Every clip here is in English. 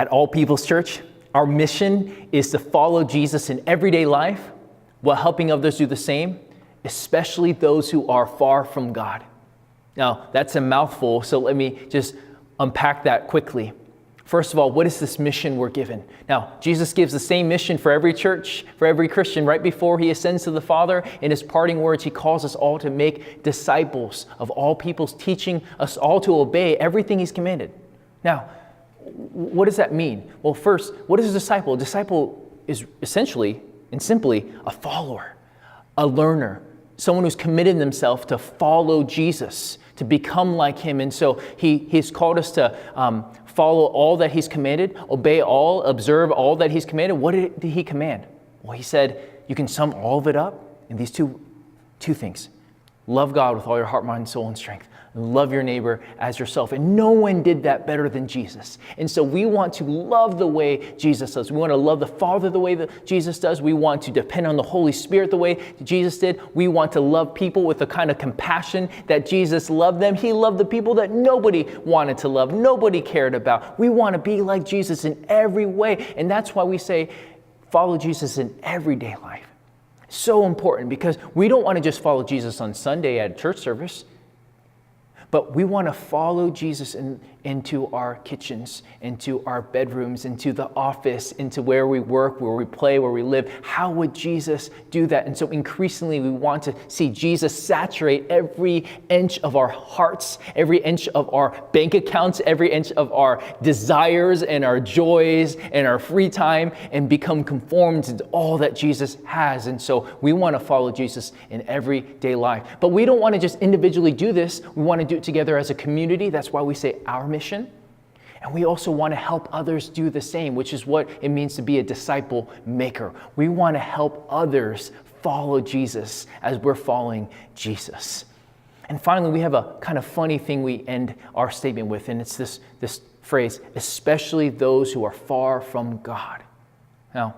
At All People's Church, our mission is to follow Jesus in everyday life while helping others do the same, especially those who are far from God. Now, that's a mouthful, so let me just unpack that quickly. First of all, what is this mission we're given? Now, Jesus gives the same mission for every church, for every Christian. Right before he ascends to the Father, in his parting words, he calls us all to make disciples of all peoples, teaching us all to obey everything he's commanded. Now, what does that mean? Well, first, what is a disciple? A disciple is essentially and simply a follower, a learner, someone who's committed themselves to follow Jesus, to become like him. And so he's called us to follow all that he's commanded, obey all, observe all that he's commanded. What did he command? Well, he said, you can sum all of it up in these two things. Love God with all your heart, mind, soul, and strength. And love your neighbor as yourself. And no one did that better than Jesus. And so we want to love the way Jesus does. We want to love the Father the way that Jesus does. We want to depend on the Holy Spirit the way that Jesus did. We want to love people with the kind of compassion that Jesus loved them. He loved the people that nobody wanted to love, nobody cared about. We want to be like Jesus in every way. And that's why we say, follow Jesus in everyday life. So important, because we don't want to just follow Jesus on Sunday at a church service, but we want to follow Jesus into our kitchens, into our bedrooms, into the office, into where we work, where we play, where we live. How would Jesus do that? And so increasingly we want to see Jesus saturate every inch of our hearts, every inch of our bank accounts, every inch of our desires and our joys and our free time, and become conformed to all that Jesus has. And so we want to follow Jesus in everyday life. But we don't want to just individually do this. We want to do it together as a community. That's why we say our mission. And we also want to help others do the same, which is what it means to be a disciple maker. We want to help others follow Jesus as we're following Jesus. And finally, we have a kind of funny thing we end our statement with, and it's this phrase, especially those who are far from God. Now,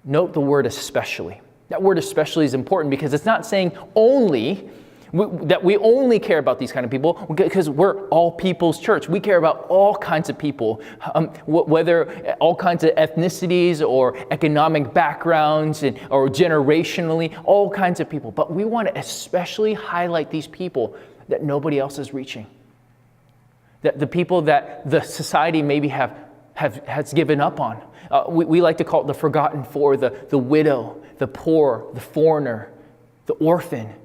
note the word especially. That word especially is important because it's not saying only that we only care about these kind of people, because we're all people's church. We care about all kinds of people, whether all kinds of ethnicities or economic backgrounds or generationally, all kinds of people. But we want to especially highlight these people that nobody else is reaching. That the people that the society maybe has given up on. We like to call it the forgotten four, the widow, the poor, the foreigner, the orphan.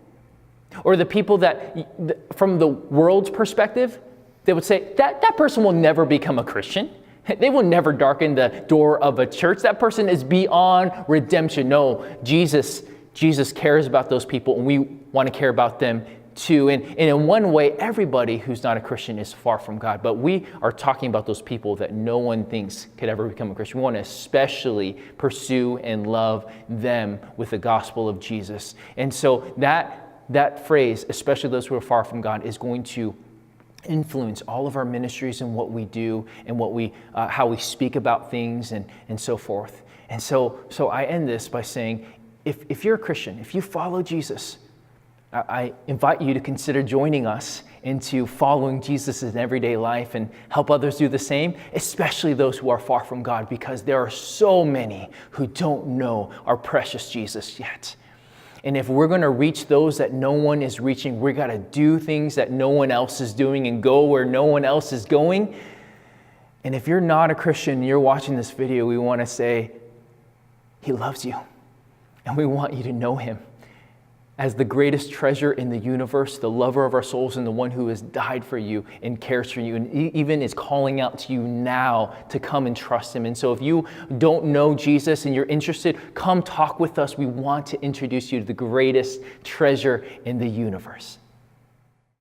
Or the people that, from the world's perspective, they would say, that person will never become a Christian. They will never darken the door of a church. That person is beyond redemption. No, Jesus cares about those people, and we want to care about them too. And in one way, everybody who's not a Christian is far from God. But we are talking about those people that no one thinks could ever become a Christian. We want to especially pursue and love them with the gospel of Jesus. And so that phrase, especially those who are far from God, is going to influence all of our ministries and what we do and what how we speak about things and so forth. And so I end this by saying, if you're a Christian, if you follow Jesus, I invite you to consider joining us into following Jesus in everyday life and help others do the same, especially those who are far from God, because there are so many who don't know our precious Jesus yet. And if we're going to reach those that no one is reaching, we got to do things that no one else is doing and go where no one else is going. And if you're not a Christian and you're watching this video, we want to say, He loves you. And we want you to know Him as the greatest treasure in the universe, the lover of our souls, and the one who has died for you and cares for you, and even is calling out to you now to come and trust Him. And so if you don't know Jesus and you're interested, come talk with us. We want to introduce you to the greatest treasure in the universe.